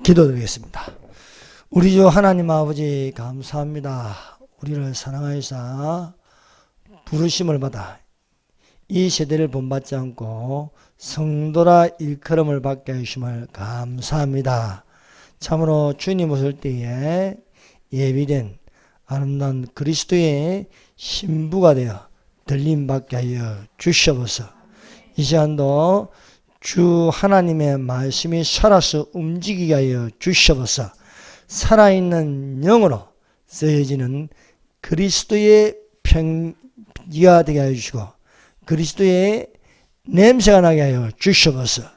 기도드리겠습니다. 우리 주 하나님 아버지 감사합니다. 우리를 사랑하여서 부르심을 받아 이 세대를 본받지 않고 성도라 일컬음을 받게 하심을 감사합니다. 참으로 주님 오실 때에 예비된 아름다운 그리스도의 신부가 되어 들림받게 하여 주시옵소서. 이 시간도 주 하나님의 말씀이 살아서 움직이게 하여 주시옵소서. 살아있는 영으로 쓰여지는 그리스도의 편지가 되게 하여 주시고 그리스도의 냄새가 나게 하여 주시옵소서.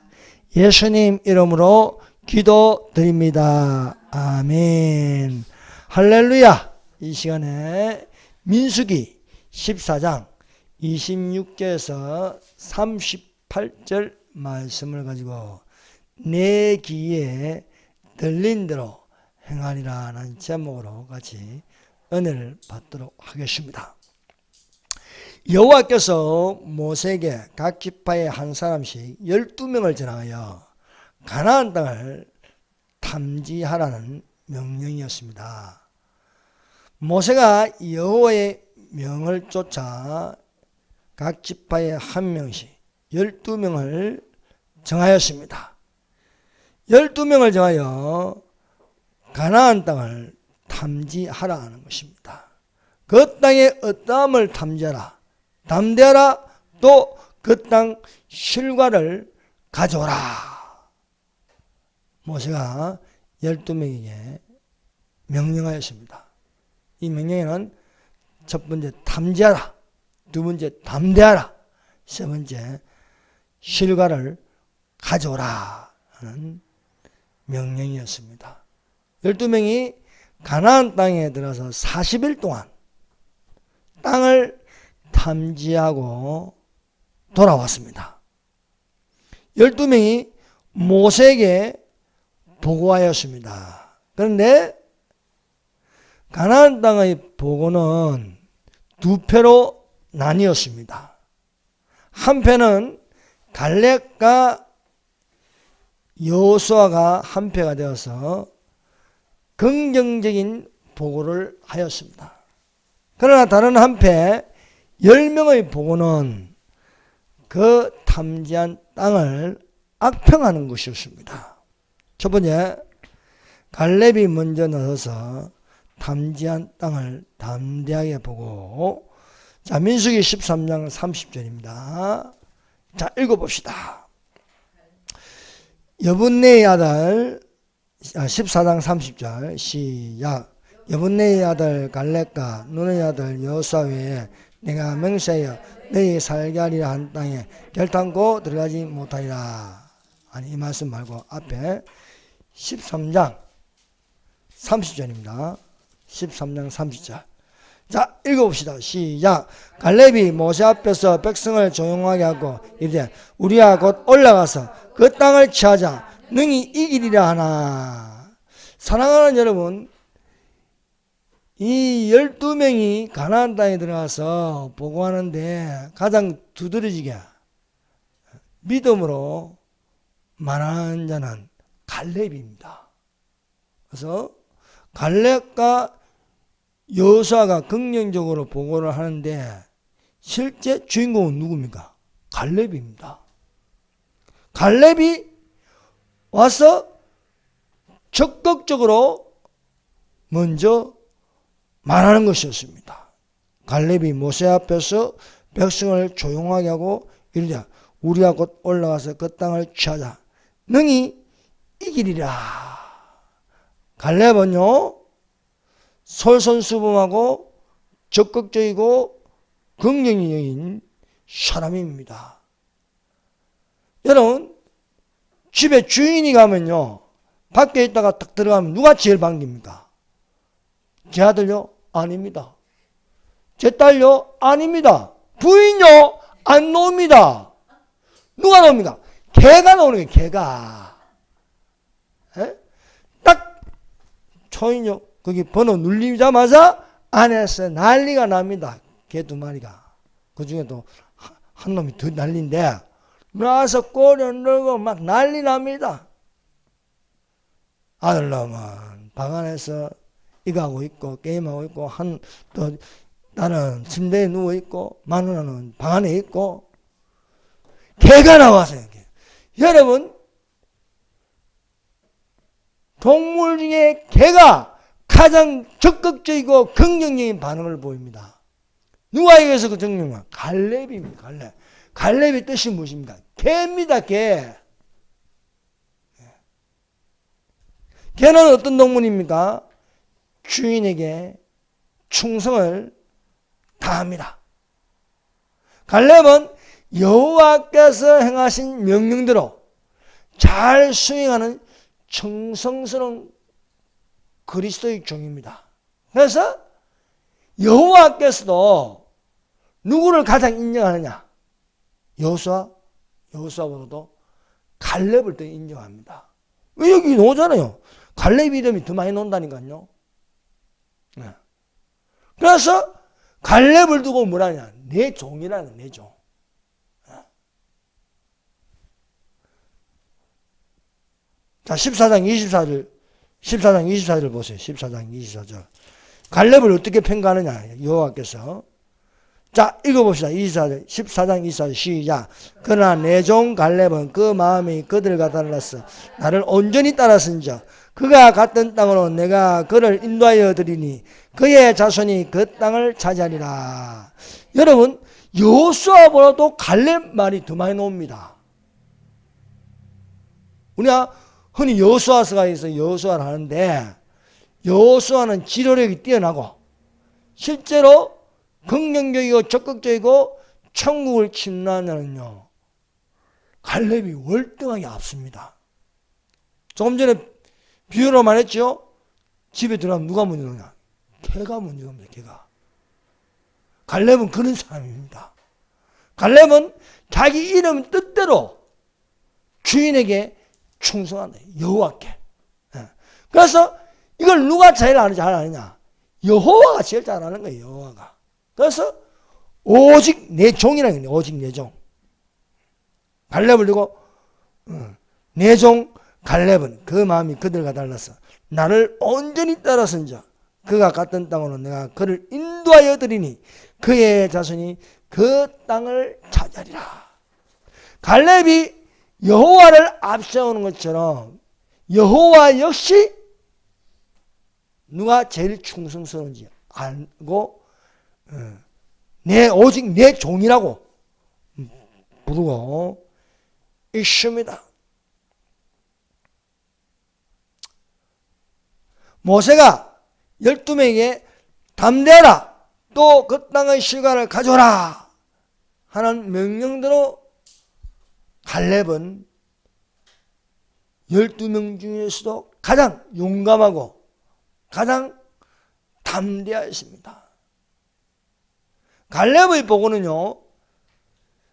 예수님 이름으로 기도드립니다. 아멘. 할렐루야. 이 시간에 민수기 14장 26절에서 38절 말씀을 가지고 내 귀에 들린 대로 행하리라는 제목으로 같이 은혜를 받도록 하겠습니다. 여호와께서 모세에게 각 지파의 한 사람씩 12명을 전하여 가나안 땅을 탐지하라는 명령이었습니다. 모세가 여호와의 명을 쫓아 각 지파에 한 명씩 12명을 정하였습니다. 12명을 정하여 가나안 땅을 탐지하라 하는 것입니다. 그 땅의 어떠함을 탐지하라, 담대하라, 또 그 땅 실과를 가져오라. 모세가 12명에게 명령하였습니다. 이 명령에는 첫 번째 탐지하라, 두 번째 담대하라, 세 번째 실과를 가져오라 하는 명령이었습니다. 12명이 가나안 땅에 들어서 40일 동안 땅을 탐지하고 돌아왔습니다. 12명이 모세에게 보고하였습니다. 그런데 가나안 땅의 보고는 두 패로 나뉘었습니다. 한 패는 갈렙과 여호수아가 한 패가 되어서 긍정적인 보고를 하였습니다. 그러나 다른 한패 10명의 보고는 그 탐지한 땅을 악평하는 것이었습니다. 첫 번째, 갈렙이 먼저 나서서 탐지한 땅을 담대하게 보고, 자, 민수기 13장 30절입니다. 자, 읽어봅시다. 여분네의 아들 14장 30절 시작. 여분네의 아들 갈렙과 눈의 아들 여호수아 외에 내가 맹세하여 너희 살게 하리라 한 땅에 결탄코 들어가지 못하리라. 아니, 이 말씀 말고 앞에 13장 30절입니다. 13장 30절. 자, 읽어봅시다. 시작. 갈렙이 모세 앞에서 백성을 조용하게 하고 이르되 우리가 곧 올라가서 그 땅을 취하자 능히 이기리라 하나. 사랑하는 여러분, 이 12명이 가나안 땅에 들어가서 보고하는데 가장 두드러지게 믿음으로 말하는 자는 갈렙입니다. 그래서 갈렙과 여호수아가 긍정적으로 보고를 하는데 실제 주인공은 누굽니까? 갈렙입니다. 갈렙이 와서 적극적으로 먼저 말하는 것이었습니다. 갈렙이 모세 앞에서 백성을 조용하게 하고 이르되 우리가 곧 올라가서 그 땅을 취하자 능히 이기리라. 갈렙은요 솔선수범하고 적극적이고 긍정적인 사람입니다. 여러분, 집에 주인이 가면요 밖에 있다가 딱 들어가면 누가 제일 반깁니까? 제 아들요? 아닙니다. 제 딸요? 아닙니다. 부인요? 안 나옵니다. 누가 나옵니까? 개가 나오는 거예요. 개가. 에? 딱 초인요 거기 번호 눌리자마자 안에서 난리가 납니다. 개 두 마리가. 그 중에도 한 놈이 더 난리인데 나와서 꼬리 늘고 막 난리 납니다. 아들 놈은 방 안에서 이거 하고 있고 게임하고 있고 또 나는 침대에 누워있고 마누라는 방 안에 있고 개가 나와서 이렇게. 여러분 동물 중에 개가 가장 적극적이고 긍정적인 반응을 보입니다. 누가 이겨서 그 정령은? 갈렙입니다. 갈렙. 갈렙의 뜻이 무엇입니까? 개입니다. 개. 개는 어떤 동물입니까? 주인에게 충성을 다합니다. 갈렙은 여호와께서 행하신 명령대로 잘 수행하는 정성스러운 그리스도의 종입니다. 그래서 여호와께서도 누구를 가장 인정하느냐? 여호수아보다도 갈렙을 더 인정합니다. 왜 여기 나오잖아요. 갈렙 이름이 더 많이 나온다니까요. 네. 그래서 갈렙을 두고 뭐라냐? 내 종이라는 내 종. 자, 14장 24절 보세요. 14장 24절. 갈렙을 어떻게 평가하느냐? 여호와께서. 자, 읽어봅시다. 14장 24절 시작. 그러나 내 종 갈렙은 그 마음이 그들과 달랐어. 나를 온전히 따랐은즉 그가 갔던 땅으로 내가 그를 인도하여 드리니 그의 자손이 그 땅을 차지하리라. 여러분, 여호수아보다도 갈렙 말이 더 많이 나옵니다. 우리가 흔히 여호수아서가 있어서 여호수아를 하는데 여호수아는 지도력이 뛰어나고 실제로 긍정적이고 적극적이고 천국을 침노하냐는요, 갈렙이 월등하게 앞섭니다. 조금 전에 비유로 말했죠. 집에 들어가면 누가 문 열느냐? 개가 문 열습니다. 개가. 갈렙은 그런 사람입니다. 갈렙은 자기 이름 뜻대로 주인에게 충성한다. 여호와께. 그래서 이걸 누가 제일 잘 아느냐? 여호와가 제일 잘 아는 거예요. 여호와가. 그래서 오직 내 종이라는 거예요. 오직 내 종. 갈렙을 두고 내 종 갈렙은 그 마음이 그들과 달라서 나를 온전히 따랐은즉 그가 갔던 땅으로 내가 그를 인도하여 드리니 그의 자손이 그 땅을 차지하리라. 갈렙이 여호와를 앞세우는 것처럼 여호와 역시 누가 제일 충성스러운지 알고 오직 내 종이라고 부르고 있습니다. 모세가 12명에게 담대하라, 또 그 땅의 실과를 가져오라 하는 명령대로 갈렙은 12명 중에서도 가장 용감하고 가장 담대하였습니다. 갈렙의 보고는요,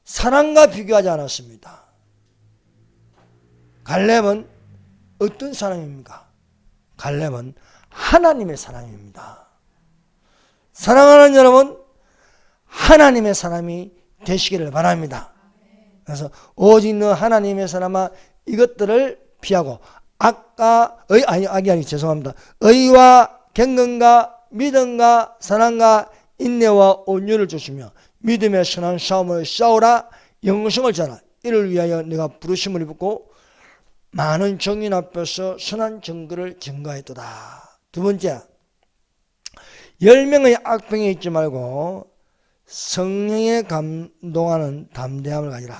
사람과 비교하지 않았습니다. 갈렙은 어떤 사람입니까? 갈렙은 하나님의 사람입니다. 사랑하는 여러분, 하나님의 사람이 되시기를 바랍니다. 그래서 오직 너 하나님의 사람아 이것들을 피하고 죄송합니다. 의와 경건과 믿음과 사랑과 인내와 온유를 주시며 믿음의 선한 싸움을 싸우라. 영생을 자라. 이를 위하여 내가 부르심을 입고 많은 정인 앞에서 선한 증거를 증거했도다. 두 번째, 10명의 악병에 있지 말고 성령에 감동하는 담대함을 가지라.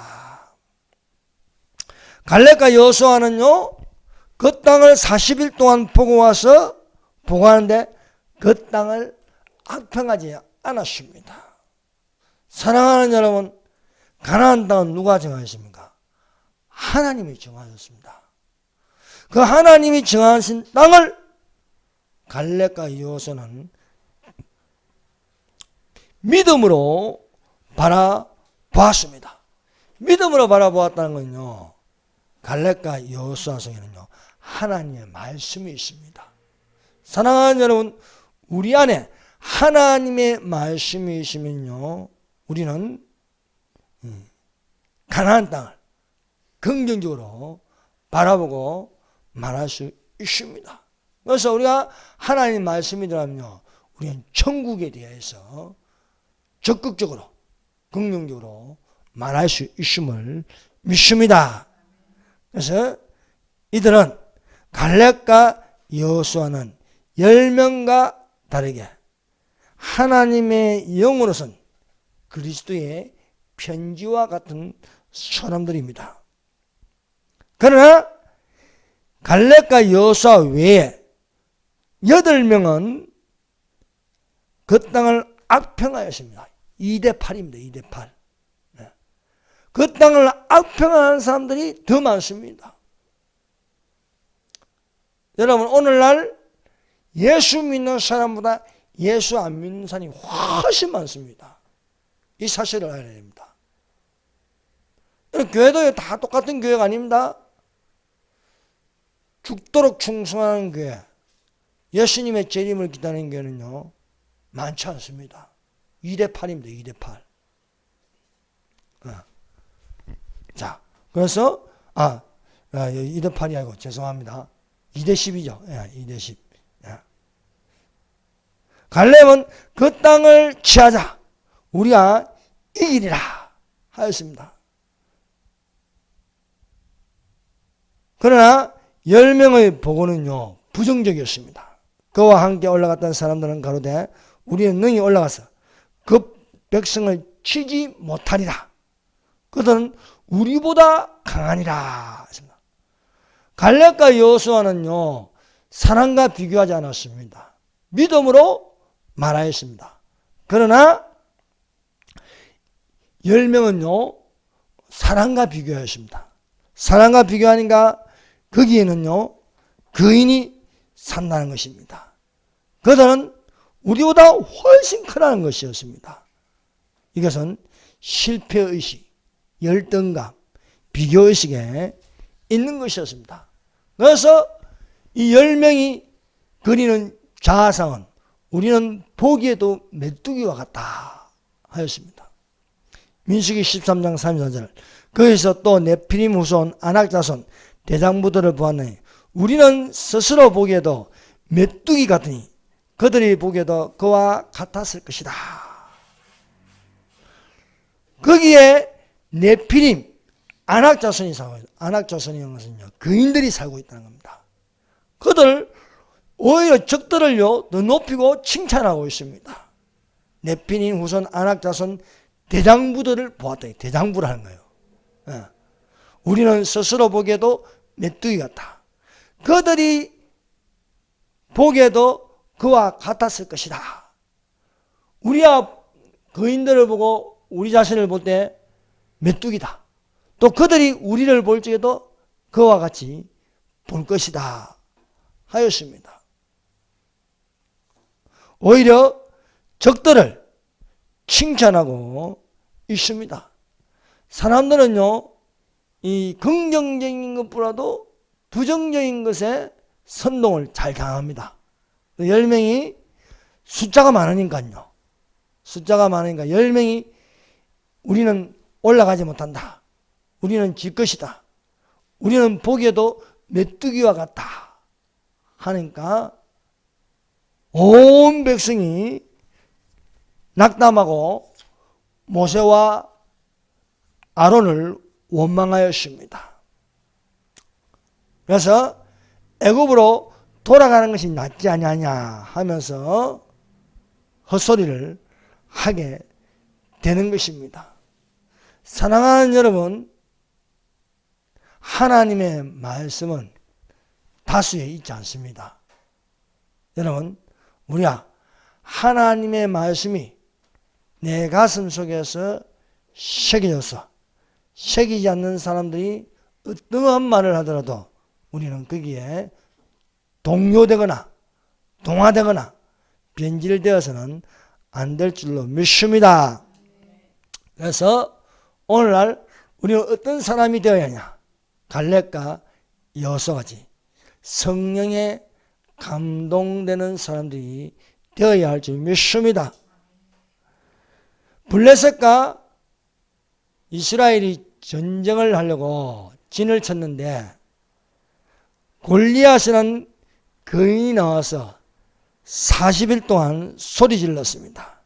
갈렙과 여호수아는요, 그 땅을 40일 동안 보고 와서 보고하는데 그 땅을 악평하지 않았습니다. 사랑하는 여러분, 가나안 땅은 누가 정하셨습니까? 하나님이 정하셨습니다. 그 하나님이 정하신 땅을 갈렙과 여호수아는 믿음으로 바라보았습니다. 믿음으로 바라보았다는 건요, 갈렙과 여호수아 속에는요 하나님의 말씀이 있습니다. 사랑하는 여러분, 우리 안에 하나님의 말씀이 있으면요 우리는 가나안 땅을 긍정적으로 바라보고 말할 수 있습니다. 그래서 우리가 하나님 말씀이 들어가면요, 우리는 천국에 대해서 적극적으로, 긍정적으로 말할 수 있음을 믿습니다. 그래서 이들은 갈렙과 여호수아는 10명과 다르게 하나님의 영으로선 그리스도의 편지와 같은 사람들입니다. 그러나 갈렙과 여호수아 외에 8명은 그 땅을 악평하였습니다. 2대8입니다. 2대8. 그 땅을 악평하는 사람들이 더 많습니다. 여러분, 오늘날 예수 믿는 사람보다 예수 안 믿는 사람이 훨씬 많습니다. 이 사실을 알아야 됩니다. 교회도 다 똑같은 교회가 아닙니다. 죽도록 충성하는 교회, 예수님의 재림을 기다리는 교회는요, 많지 않습니다. 2대8입니다. 2대8. 자, 그래서 2대8이 아니고 죄송합니다. 2대10이죠. 2대10. 갈렙은 그 땅을 취하자 우리가 이기리라 하였습니다. 그러나 10명의 보고는요, 부정적이었습니다. 그와 함께 올라갔던 사람들은 가로되 우리는 능히 올라가서 그 백성을 치지 못하리라. 그들은 우리보다 강하니라 했습니다. 갈렙과 여호수아는요, 사랑과 비교하지 않았습니다. 믿음으로 말하였습니다. 그러나 10명은요, 사랑과 비교하였습니다. 사랑과 비교하니까 거기에는요, 거인이 산다는 것입니다. 그들은 우리보다 훨씬 크다는 것이었습니다. 이것은 실패의식, 열등감, 비교의식에 있는 것이었습니다. 그래서 이 10명이 그리는 자아상은 우리는 보기에도 메뚜기와 같다 하였습니다. 민수기 13장 34절, 거기서 또 네피림 후손 아낙자손 대장부들을 보았느니 우리는 스스로 보기에도 메뚜기 같으니 그들이 보기에도 그와 같았을 것이다. 거기에 네피림, 아낙자손이 살고 있어요. 아낙자손이라는 것은요, 거인들이 살고 있다는 겁니다. 그들 오히려 적들을요, 더 높이고 칭찬하고 있습니다. 네피림 후손 아낙자손 대장부들을 보았더니, 대장부라는 거예요. 우리는 스스로 보기에도 메뚜기 같다. 그들이 보기에도 그와 같았을 것이다. 우리가 거인들을 보고 우리 자신을 볼 때 메뚜기다. 또 그들이 우리를 볼 적에도 그와 같이 볼 것이다 하였습니다. 오히려 적들을 칭찬하고 있습니다. 사람들은요, 이 긍정적인 것보다도 부정적인 것에 선동을 잘 당합니다. 10명이 숫자가 많으니까요. 숫자가 많으니까 10명이 우리는 올라가지 못한다. 우리는 질 것이다. 우리는 보기에도 메뚜기와 같다. 하니까 온 백성이 낙담하고 모세와 아론을 원망하였습니다. 그래서 애굽으로 돌아가는 것이 낫지 않냐 하면서 헛소리를 하게 되는 것입니다. 사랑하는 여러분, 하나님의 말씀은 다수에 있지 않습니다. 여러분, 우리가 하나님의 말씀이 내 가슴 속에서 새겨져서 새기지 않는 사람들이 어떠한 말을 하더라도 우리는 거기에 동요되거나 동화되거나 변질되어서는 안 될 줄로 믿습니다. 그래서 오늘날 우리는 어떤 사람이 되어야 하냐? 갈렙과 여호수아같이 성령에 감동되는 사람들이 되어야 할 줄 믿습니다. 블레셋과 이스라엘이 전쟁을 하려고 진을 쳤는데 골리앗이라는 거인이 나와서 40일 동안 소리 질렀습니다.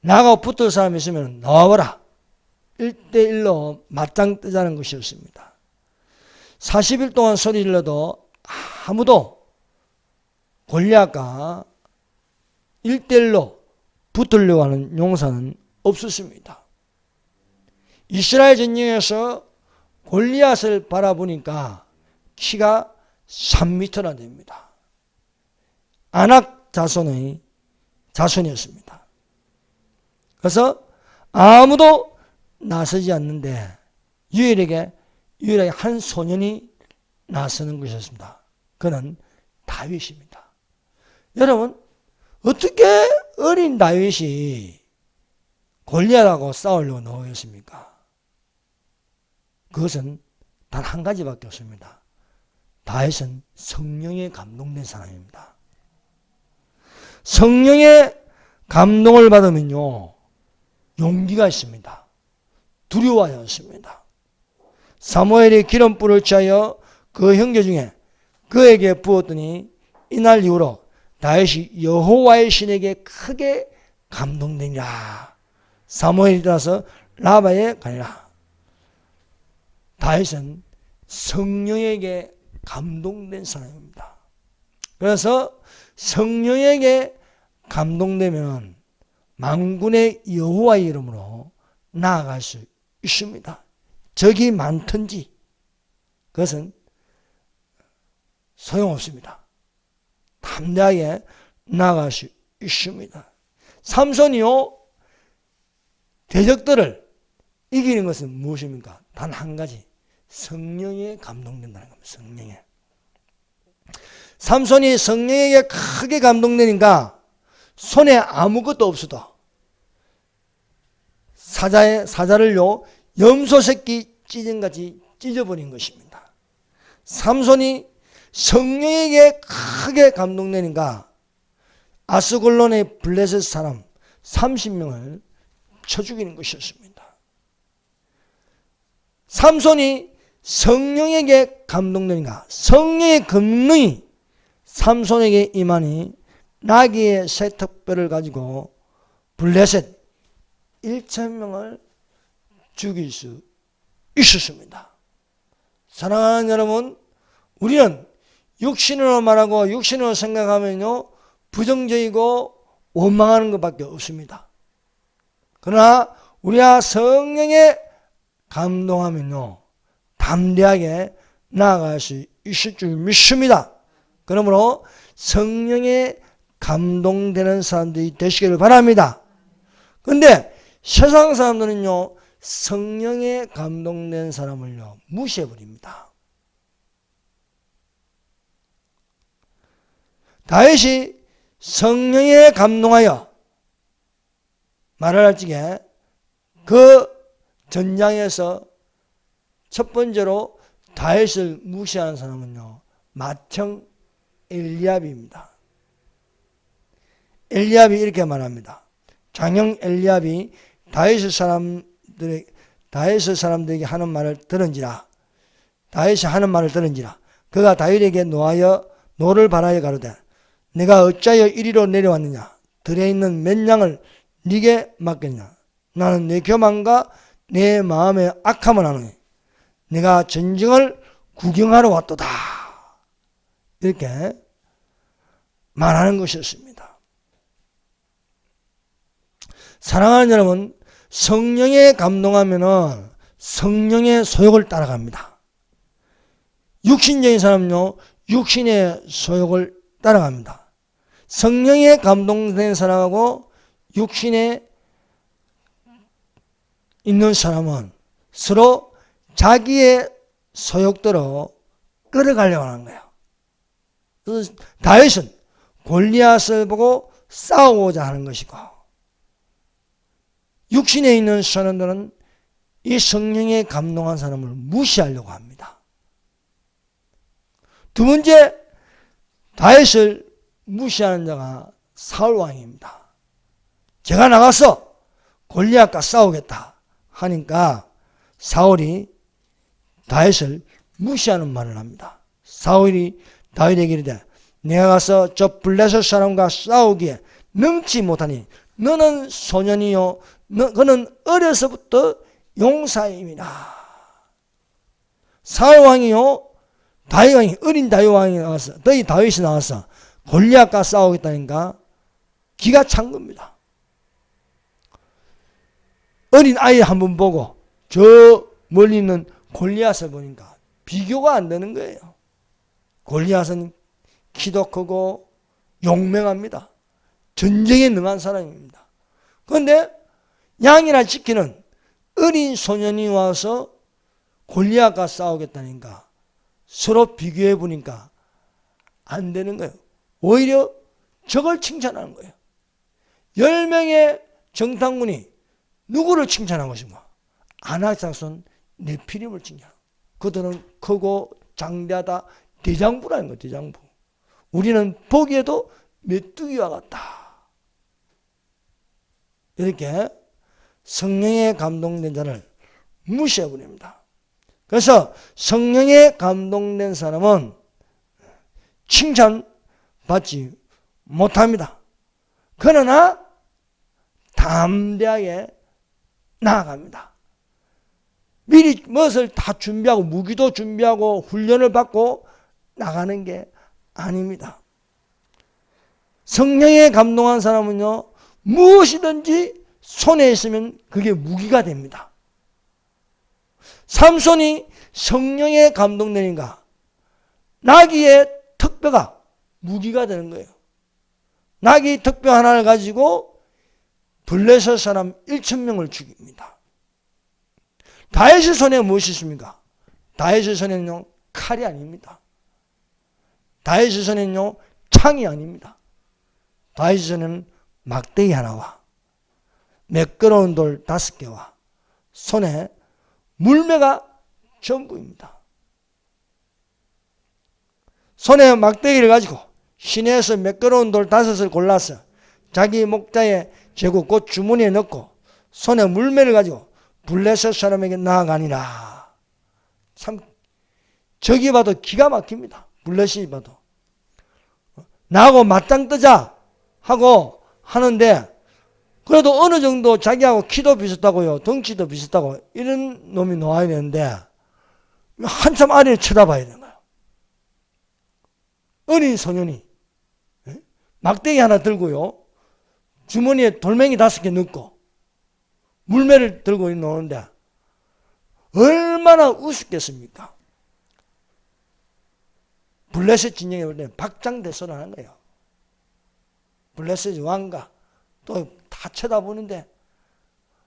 나하고 붙을 사람이 있으면 나와봐라. 1대1로 맞짱 뜨자는 것이었습니다. 40일 동안 소리 질러도 아무도 골리앗과 1대1로 붙으려고 하는 용사는 없었습니다. 이스라엘 전쟁에서 골리앗을 바라보니까 키가 3m나 됩니다. 아낙 자손이었습니다. 그래서 아무도 나서지 않는데 유일하게 한 소년이 나서는 것이었습니다. 그는 다윗입니다. 여러분, 어떻게 어린 다윗이 골리앗하고 싸우려고 나오겠습니까? 그것은 단 한 가지밖에 없습니다. 다윗은 성령에 감동된 사람입니다. 성령의 감동을 받으면요, 용기가 있습니다. 두려워하지 않습니다. 사무엘이 기름불을 취하여 그 형제 중에 그에게 부었더니 이날 이후로 다윗이 여호와의 신에게 크게 감동되니라. 사무엘이 따라서 라바에 가니라. 다윗은 성령에게 감동된 사람입니다. 그래서 성령에게 감동되면 만군의 여호와의 이름으로 나아갈 수 있습니다. 적이 많든지 그것은 소용없습니다. 담대하게 나아갈 수 있습니다. 삼손이요, 대적들을 이기는 것은 무엇입니까? 단 한 가지, 성령에 감동된다는 겁니다. 성령에. 삼손이 성령에게 크게 감동되니까 손에 아무것도 없어도 사자를요, 염소 새끼 찢은같이 찢어버린 것입니다. 삼손이 성령에게 크게 감동되니까 아스골론의 블레셋 사람 30명을 쳐 죽이는 것이었습니다. 삼손이 성령에게 감동되니까 성령의 권능이 삼손에게 임하니 나귀의 세턱뼈를 가지고 블레셋 1,000명을 죽일 수 있었습니다. 사랑하는 여러분, 우리는 육신으로 말하고 육신으로 생각하면요, 부정적이고 원망하는 것밖에 없습니다. 그러나 우리가 성령에 감동하면요, 담대하게 나아갈 수 있을 줄 믿습니다. 그러므로 성령에 감동되는 사람들이 되시기를 바랍니다. 그런데 세상 사람들은요, 성령에 감동된 사람을요, 무시해버립니다. 다윗이 성령에 감동하여 말을 할 적에 그 전장에서 첫 번째로 다윗을 무시하는 사람은요, 맏형 엘리압입니다. 엘리압이 이렇게 말합니다. 장형 엘리압이 다윗 사람들에게 하는 말을 들은지라. 다윗이 하는 말을 들은지라. 그가 다윗에게 노를 바라여 가로되 내가 어찌하여 이리로 내려왔느냐? 들에 있는 몇 양을 네게 맡겠냐? 나는 내 교만과 내 마음의 악함을 하노니 내가 전쟁을 구경하러 왔도다. 이렇게 말하는 것이었습니다. 사랑하는 여러분, 성령에 감동하면은 성령의 소욕을 따라갑니다. 육신적인 사람은요, 육신의 소욕을 따라갑니다. 성령에 감동된 사람하고 육신에 있는 사람은 서로 자기의 소욕대로 끌어가려고 하는 거예요. 그래서 다윗은 골리앗을 보고 싸우고자 하는 것이고, 육신에 있는 사람들은 이 성령에 감동한 사람을 무시하려고 합니다. 두 번째, 다윗을 무시하는 자가 사울 왕입니다. 제가 나가서 골리앗과 싸우겠다 하니까 사울이 다윗을 무시하는 말을 합니다. 사울이 다윗에게 이르되 내가 가서 저 블레셋 사람과 싸우기에 능치 못하니 너는 소년이요 그는 어려서부터 용사임이라. 사울 왕이요 다윗 왕이 어린 다윗 왕이 나와서 너희 다윗이 나와서 골리앗과 싸우겠다니까 기가 찬 겁니다. 어린 아이 한번 보고 저 멀리 있는 골리앗을 보니까 비교가 안 되는 거예요. 골리앗은 키도 크고 용맹합니다. 전쟁에 능한 사람입니다. 그런데 양이나 지키는 어린 소년이 와서 골리앗과 싸우겠다니까 서로 비교해 보니까 안 되는 거예요. 오히려 저걸 칭찬하는 거예요. 10명의 정탐군이 누구를 칭찬한 것인가? 아낙 자손 네피림을 칭찬하고 그들은 크고 장대하다 대장부라는 거예요. 대장부. 우리는 보기에도 메뚜기와 같다. 이렇게 성령에 감동된 자를 무시해버립니다. 그래서 성령에 감동된 사람은 칭찬받지 못합니다. 그러나 담대하게 나아갑니다. 미리 무엇을 다 준비하고 무기도 준비하고 훈련을 받고 나가는 게 아닙니다. 성령에 감동한 사람은요 무엇이든지 손에 있으면 그게 무기가 됩니다. 삼손이 성령에 감동되니까 나귀의 턱뼈가 무기가 되는 거예요. 나귀 턱뼈 하나를 가지고 블레셋 사람 1,000명을 죽입니다. 다윗의 손에 무엇이 있습니까? 다윗의 손에는요 칼이 아닙니다. 다윗의 손에는요 창이 아닙니다. 다윗의 손에는 막대기 하나와 매끄러운 돌 5개와 손에 물매가 전부입니다. 손에 막대기를 가지고 시내에서 매끄러운 돌 5을 골라서 자기 목자의 제구 곧 주머니에 넣고 손에 물매를 가지고 블레셋 사람에게 나아가니라. 참 저기 봐도 기가 막힙니다. 블레셋이 봐도. 나하고 맞짱 뜨자 하고 하는데 그래도 어느 정도 자기하고 키도 비슷하고요. 덩치도 비슷하고 이런 놈이 나와야 되는데 한참 아래를 쳐다봐야 되는 거예요. 어린 소년이 막대기 하나 들고요. 주머니에 돌멩이 5개 넣고 물매를 들고 노는데 얼마나 우습겠습니까? 블레셋 진영에 올 때는 박장대소를 거예요. 블레셋 왕가 또 다 쳐다보는데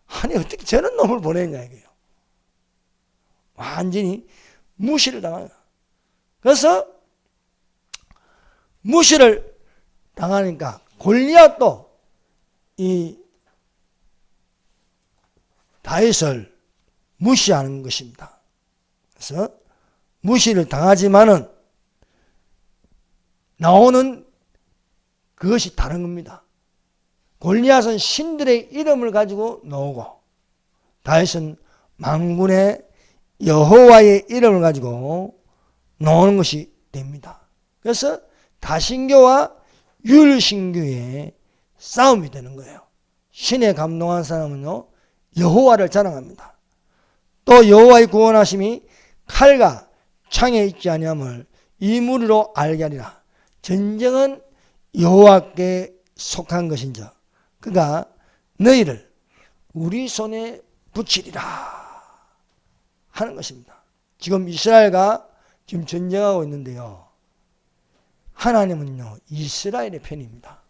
아니 어떻게 저런 놈을 보냈냐 이거예요. 완전히 무시를 당하는 거예요. 그래서 무시를 당하니까 골리앗도 이 다윗을 무시하는 것입니다. 그래서 무시를 당하지만은 나오는 그것이 다른 겁니다. 골리앗은 신들의 이름을 가지고 나오고 다윗은 만군의 여호와의 이름을 가지고 나오는 것이 됩니다. 그래서 다신교와 율신교의 싸움이 되는 거예요. 신에 감동한 사람은요 여호와를 자랑합니다. 또 여호와의 구원하심이 칼과 창에 있지 아니함을 이 무리로 알게 하리라. 전쟁은 여호와께 속한 것인즉 그가 너희를 우리 손에 붙이리라 하는 것입니다. 지금 이스라엘과 지금 전쟁하고 있는데요. 하나님은요 이스라엘의 편입니다.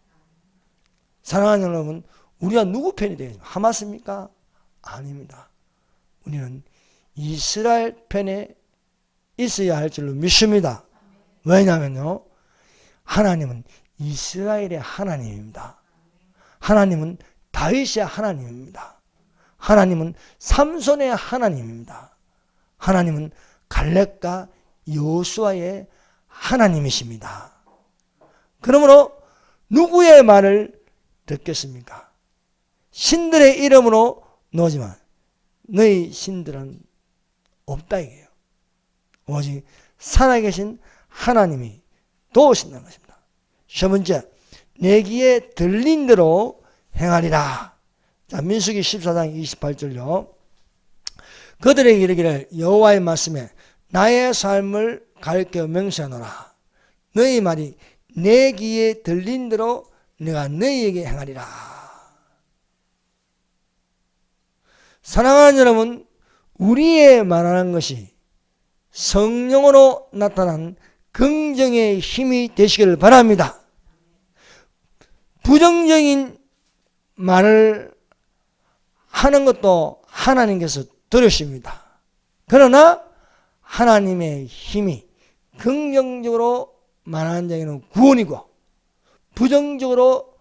사랑하는 여러분, 우리가 누구 편이 되겠습니까? 하마스입니까? 아닙니다. 우리는 이스라엘 편에 있어야 할 줄로 믿습니다. 왜냐하면요 하나님은 이스라엘의 하나님입니다. 하나님은 다윗의 하나님입니다. 하나님은 삼손의 하나님입니다. 하나님은 갈렙과 여호수아의 하나님이십니다. 그러므로 누구의 말을 듣겠습니까? 신들의 이름으로 놓지만 너희 신들은 없다 이게요. 오직 살아계신 하나님이 도우신다는 것입니다. 세 번째, 내 귀에 들린 대로 행하리라. 자, 민수기 14장 28절요. 그들에게 이르기를 여호와의 말씀에 나의 삶을 가르쳐 명세하노라. 너희 말이 내 귀에 들린 대로 내가 너희에게 행하리라. 사랑하는 여러분, 우리의 말하는 것이 성령으로 나타난 긍정의 힘이 되시기를 바랍니다. 부정적인 말을 하는 것도 하나님께서 들으십니다. 그러나 하나님의 힘이 긍정적으로 말하는 자에게는 구원이고 부정적으로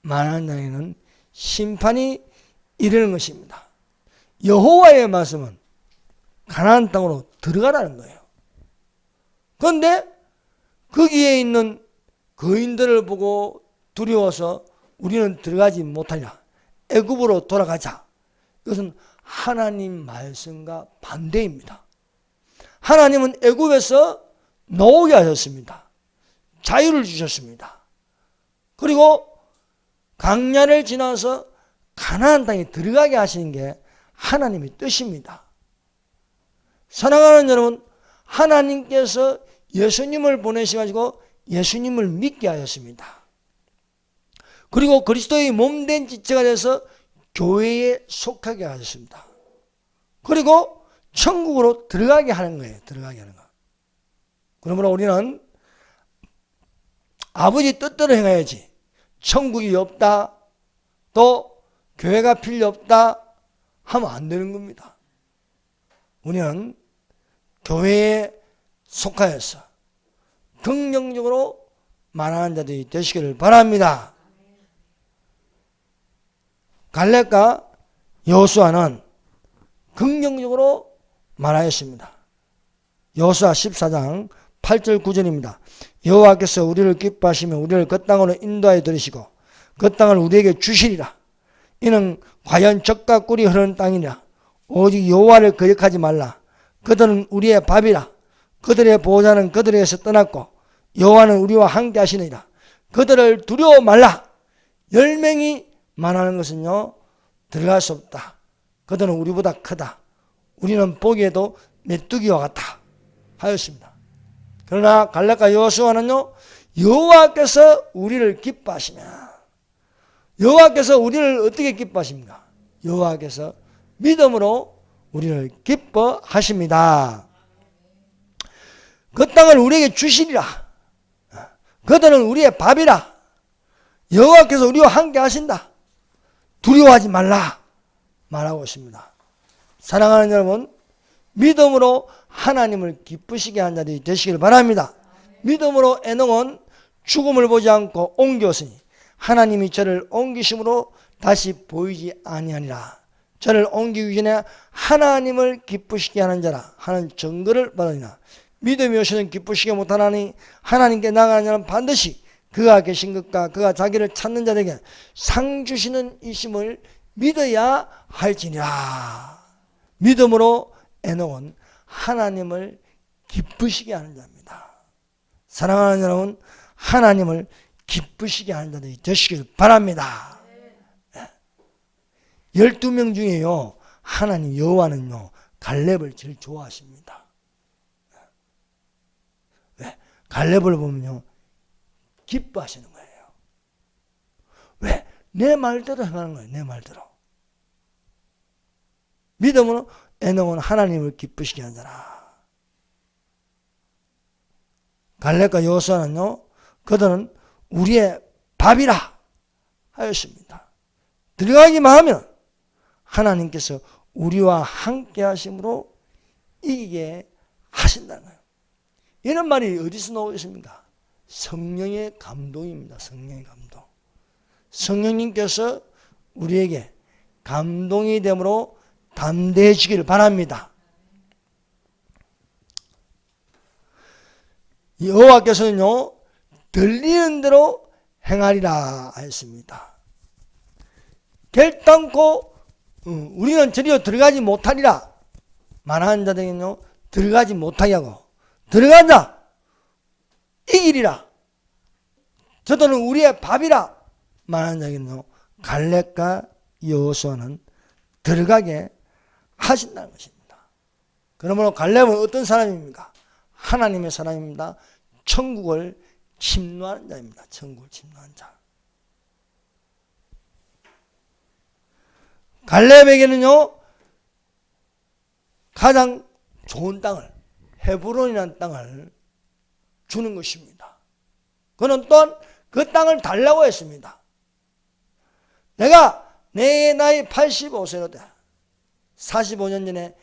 말하는 자에게는 심판이 이르는 것입니다. 여호와의 말씀은 가나안 땅으로 들어가라는 거예요. 그런데 거기에 있는 거인들을 보고 두려워서 우리는 들어가지 못하냐, 애굽으로 돌아가자. 이것은 하나님 말씀과 반대입니다. 하나님은 애굽에서 나오게 하셨습니다. 자유를 주셨습니다. 그리고 광야를 지나서 가나안 땅에 들어가게 하시는 게 하나님의 뜻입니다. 사랑하는 여러분, 하나님께서 예수님을 보내셔가지고 예수님을 믿게 하셨습니다. 그리고 그리스도의 몸된 지체가 돼서 교회에 속하게 하셨습니다. 그리고 천국으로 들어가게 하는 거예요. 들어가게 하는 거. 그러므로 우리는 아버지 뜻대로 행해야지. 천국이 없다, 또 교회가 필요 없다 하면 안 되는 겁니다. 우리는 교회에 속하여서 긍정적으로 말하는 자들이 되시기를 바랍니다. 갈렙과 여호수아는 긍정적으로 말하였습니다. 여호수아 14장 8절 9절입니다. 여호와께서 우리를 기뻐하시며 우리를 그 땅으로 인도하여 들으시고 그 땅을 우리에게 주시리라. 이는 과연 젖과 꿀이 흐르는 땅이라. 오직 여호와를 거역하지 말라. 그들은 우리의 밥이라. 그들의 보호자는 그들에게서 떠났고 여호와는 우리와 함께 하시느니라. 그들을 두려워 말라. 10명이 말하는 것은요, 들어갈 수 없다. 그들은 우리보다 크다. 우리는 보기에도 메뚜기와 같다 하였습니다. 그러나 갈렙과 여호수아는요, 여호와께서 우리를 기뻐하시며, 여호와께서 우리를 어떻게 기뻐하십니까? 여호와께서 믿음으로 우리를 기뻐하십니다. 그 땅을 우리에게 주시리라. 그들은 우리의 밥이라. 여호와께서 우리와 함께 하신다. 두려워하지 말라 말하고 있습니다. 사랑하는 여러분, 믿음으로 하나님을 기쁘시게 한 자들이 되시길 바랍니다. 믿음으로 에녹은 죽음을 보지 않고 옮겼으니 하나님이 저를 옮기심으로 다시 보이지 아니하니라. 저를 옮기기 전에 하나님을 기쁘시게 하는 자라 하는 증거를 받으니라. 믿음이 없이는 기쁘시게 못하나니 하나님께 나아가는 자는 반드시 그가 계신 것과 그가 자기를 찾는 자에게 상 주시는 이심을 믿어야 할지니라. 믿음으로 에녹은 하나님을 기쁘시게 하는 자입니다. 사랑하는 여러분, 하나님을 기쁘시게 하는 자들이 되시길 바랍니다. 12명 중에요, 하나님 여호와는요, 갈렙을 제일 좋아하십니다. 왜? 갈렙을 보면요, 기뻐하시는 거예요. 왜? 내 말대로 행하는 거예요. 내 말대로. 믿음으로 에녹은 하나님을 기쁘시게 하는 자라. 갈렙과 여호수아는요, 그들은 우리의 밥이라 하였습니다. 들어가기만 하면 하나님께서 우리와 함께 하심으로 이기게 하신다는 거예요. 이런 말이 어디서 나오고 있습니까? 성령의 감동입니다. 성령의 감동. 성령님께서 우리에게 감동이 되므로 담대해지기를 바랍니다. 여호와께서는요, 들리는 대로 행하리라 하였습니다. 결단코 우리는 저리로 들어가지 못하리라 말하는 자들에게는요, 들어가지 못하게 하고, 들어간다, 이기리라. 저들은 우리의 밥이라 말하는 자에게는요, 갈렙과 여호수아는 들어가게 하신다는 것입니다. 그러므로 갈렙은 어떤 사람입니까? 하나님의 사람입니다. 천국을 침노하는 자입니다. 천국을 침노하는 자. 갈렙에게는요, 가장 좋은 땅을, 헤브론이라는 땅을 주는 것입니다. 그는 또한 그 땅을 달라고 했습니다. 내가 내 나이 85세로 돼 45년 전에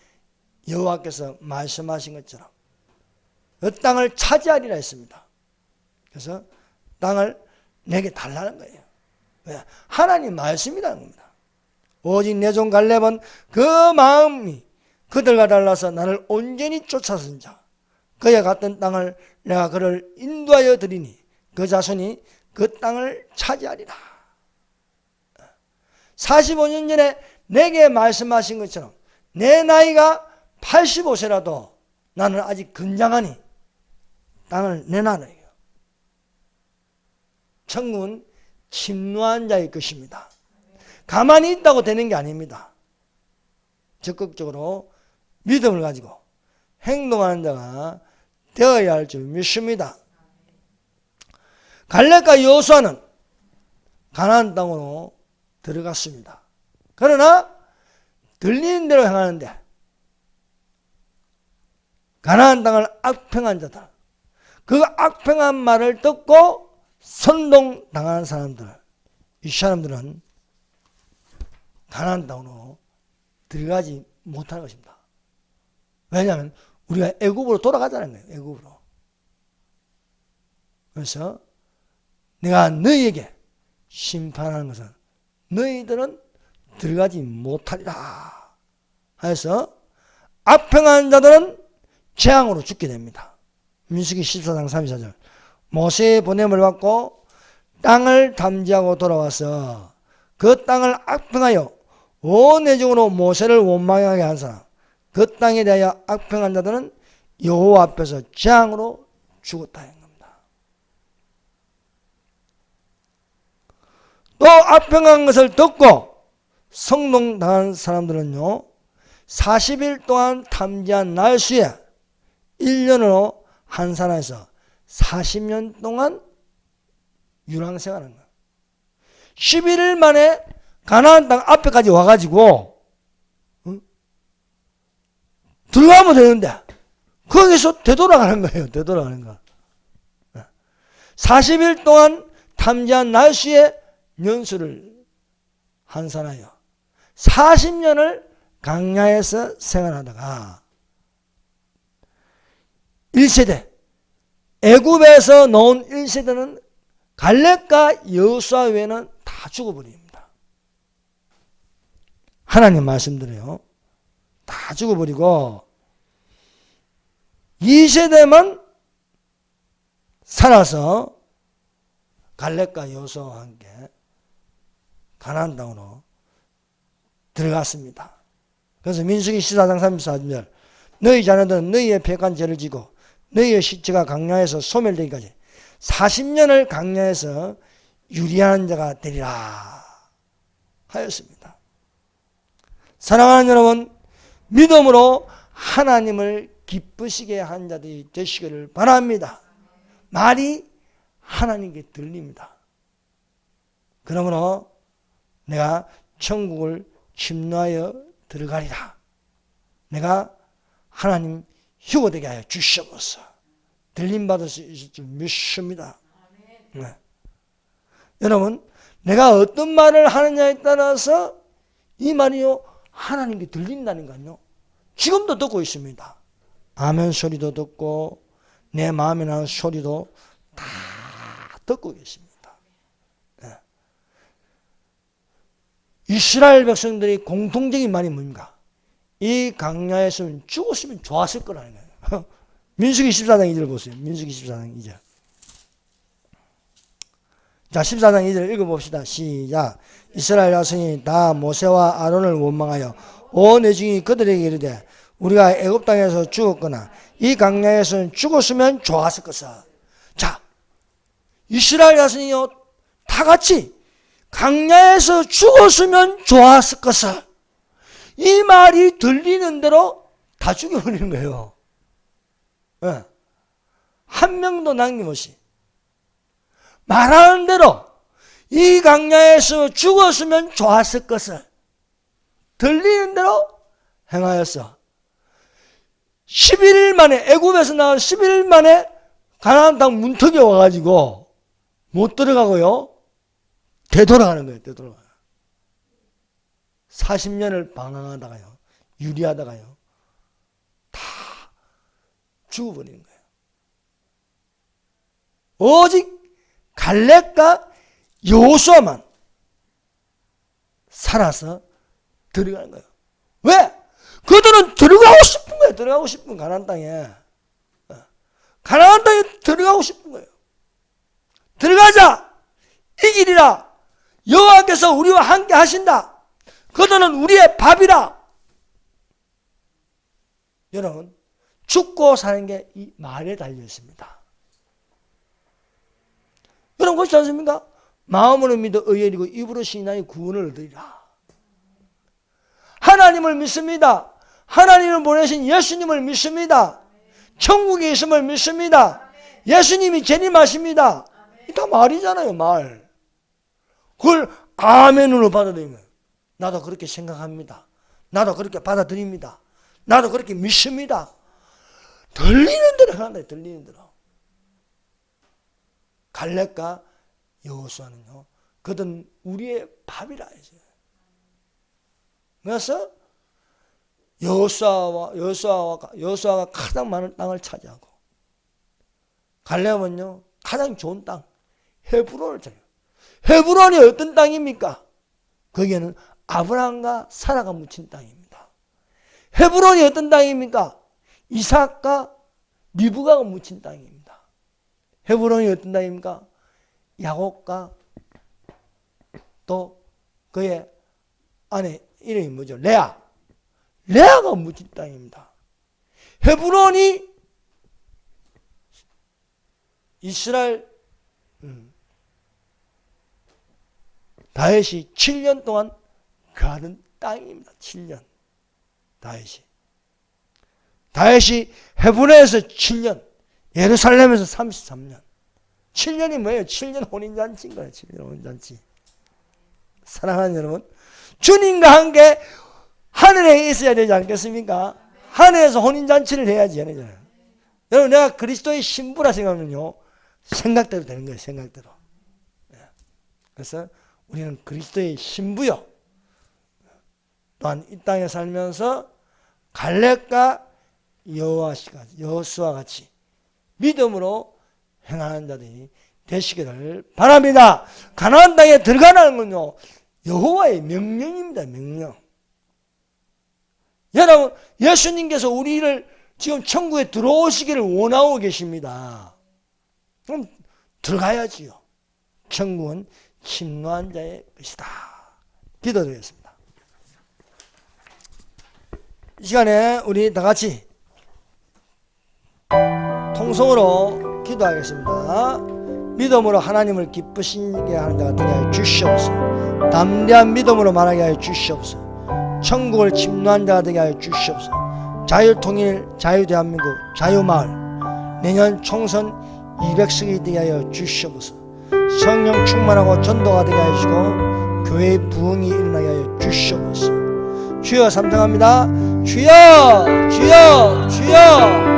여호와께서 말씀하신 것처럼 그 땅을 차지하리라 했습니다. 그래서 땅을 내게 달라는 거예요. 왜? 하나님 말씀이라는 겁니다. 오직 내 종 갈렙은 그 마음이 그들과 달라서 나를 온전히 쫓아선 자, 그에 갔던 땅을 내가 그를 인도하여 드리니 그 자손이 그 땅을 차지하리라. 45년 전에 내게 말씀하신 것처럼 내 나이가 85세라도 나는 아직 건장하니 땅을 내놔라. 천국은 침노한 자의 것입니다. 가만히 있다고 되는 게 아닙니다. 적극적으로 믿음을 가지고 행동하는 자가 되어야 할 줄 믿습니다. 갈렙과 여호수아는 가나안 땅으로 들어갔습니다. 그러나 들리는 대로 행하는데 가나안 땅을 악평한 자들, 그 악평한 말을 듣고 선동당한 사람들, 이 사람들은 가나안 땅으로 들어가지 못하는 것입니다. 왜냐하면 우리가 애굽으로 돌아가자는 거예요. 애굽으로. 그래서 내가 너희에게 심판하는 것은 너희들은 들어가지 못하리라 해서 악평한 자들은 재앙으로 죽게 됩니다. 민수기 14장 34절 모세의 보냄을 받고 땅을 탐지하고 돌아와서 그 땅을 악평하여 온 애중으로 모세를 원망하게 한 사람, 그 땅에 대하여 악평한 자들은 여호와 앞에서 재앙으로 죽었다 한 겁니다. 또 악평한 것을 듣고 성동당한 사람들은요, 40일 동안 탐지한 날수에 1년으로 한산해서 40년 동안 유랑생활하는 거예요. 11일 만에 가나안 땅 앞에까지 와가지고 들어가면 되는데 거기서 되돌아가는 거예요. 되돌아가는 거. 40일 동안 탐지한 날수의 년수를 한산하여 40년을 광야에서 생활하다가 1세대 애굽에서 나온 1세대는 갈렙과 여호수아 외에는 다 죽어버립니다. 하나님 말씀대로요. 다 죽어버리고 2세대만 살아서 갈렙과 여호수아와 함께 가나안 땅으로 들어갔습니다. 그래서 민수기 14장 34절 너희 자녀들은 너희의 패한 죄를 지고 너희의 시체가 광야에서 소멸되기까지 40년을 광야에서 유리하는 자가 되리라 하였습니다. 사랑하는 여러분, 믿음으로 하나님을 기쁘시게 한 자들이 되시기를 바랍니다. 말이 하나님께 들립니다. 그러므로 내가 천국을 침노하여 들어가리라. 내가 하나님 휴거되게 하여 주시옵소서. 들림받을 수 있을 줄 믿습니다. 네. 여러분, 내가 어떤 말을 하느냐에 따라서 이 말이요 하나님께 들린다는 건요 지금도 듣고 있습니다. 아멘 소리도 듣고 내 마음에 나는 소리도 다 듣고 계십니다. 네. 이스라엘 백성들이 공통적인 말이 뭡니까? 이 광야에서 죽었으면 좋았을 거라는 거예요. 민수기 14장 2절 보세요. 민수기 14장 2절. 자, 14장 2절 읽어봅시다. 시작. 이스라엘 자손이 다 모세와 아론을 원망하여 온 애중이 그들에게 이르되 우리가 애굽 땅에서 죽었거나 이 광야에서 죽었으면 좋았을 것을. 자, 이스라엘 자손이요 다 같이 광야에서 죽었으면 좋았을 것을 이 말이 들리는 대로 다 죽여버리는 거예요. 네. 한 명도 남김없이 말하는 대로 이 광야에서 죽었으면 좋았을 것을 들리는 대로 행하였어. 11일 만에, 애굽에서 나온 11일 만에 가나안 땅 문턱에 와가지고 못 들어가고요, 되돌아가는 거예요. 되돌아가. 40년을 방황하다가요, 유리하다가요, 다 죽어버리는 거예요. 오직 갈렙과 여호수아만 살아서 들어가는 거예요. 왜? 그들은 들어가고 싶은 거예요. 들어가고 싶은 가나안 땅에. 가나안 땅에 들어가고 싶은 거예요. 들어가자. 이기리라. 여호와께서 우리와 함께 하신다. 그들은 우리의 밥이라. 여러분, 죽고 사는 게 이 말에 달려 있습니다. 여러분 그렇지 않습니까? 마음으로 믿어 의인이고 입으로 시인하여 구원을 얻으리라. 하나님을 믿습니다. 하나님을 보내신 예수님을 믿습니다. 천국에 있음을 믿습니다. 예수님이 재림하십니다. 이 다 말이잖아요, 말. 그걸 아멘으로 받아들이면 나도 그렇게 생각합니다. 나도 그렇게 받아들입니다. 나도 그렇게 믿습니다. 들리는 대로 한다. 들리는 대로. 갈렙과 여호수아는요, 그들은 우리의 밥이라 했어요. 그래서 여호수아가 가장 많은 땅을 차지하고, 갈렙은요 가장 좋은 땅 헤브론을 차지해요. 헤브론이 어떤 땅입니까? 거기에는 아브라함과 사라가 묻힌 땅입니다. 헤브론이 어떤 땅입니까? 이삭과 리브가가 묻힌 땅입니다. 헤브론이 어떤 땅입니까? 야곱과 또 그의 아내 이름이 뭐죠? 레아가 묻힌 땅입니다. 헤브론이 이스라엘 다윗이 7년 동안 거하던 땅입니다. 7년. 다윗이 헤브론에서 7년, 예루살렘에서 33년. 7년이 뭐예요? 7년 혼인잔치인 거예요. 7년 혼인잔치. 사랑하는 여러분, 주님과 함께 하늘에 있어야 되지 않겠습니까? 하늘에서 혼인잔치를 해야지. 여러분, 내가 그리스도의 신부라 생각하면요, 생각대로 되는 거예요. 생각대로. 그래서 우리는 그리스도의 신부요. 또한 이 땅에 살면서 갈렙과 여호수아와 같이 믿음으로 행하는 자들이 되시기를 바랍니다. 가나안 땅에 들어가는 건요, 여호와의 명령입니다. 명령. 여러분, 예수님께서 우리를 지금 천국에 들어오시기를 원하고 계십니다. 그럼 들어가야지요. 천국은 침노한 자의 것이다. 기도드리겠습니다. 이 시간에 우리 다 같이 통성으로 기도하겠습니다. 믿음으로 하나님을 기쁘시게 하는 자가 되게 하여 주시옵소서. 담대한 믿음으로 말하게 하여 주시옵소서. 천국을 침노한 자가 되게 하여 주시옵소서. 자유통일, 자유대한민국, 자유마을, 내년 총선 200석이 되게 하여 주시옵소서. 성령 충만하고 전도가 되게 하시고 교회의 부흥이 일어나게 하여 주시옵소서. 주여 삼성합니다. 주여, 주여, 주여.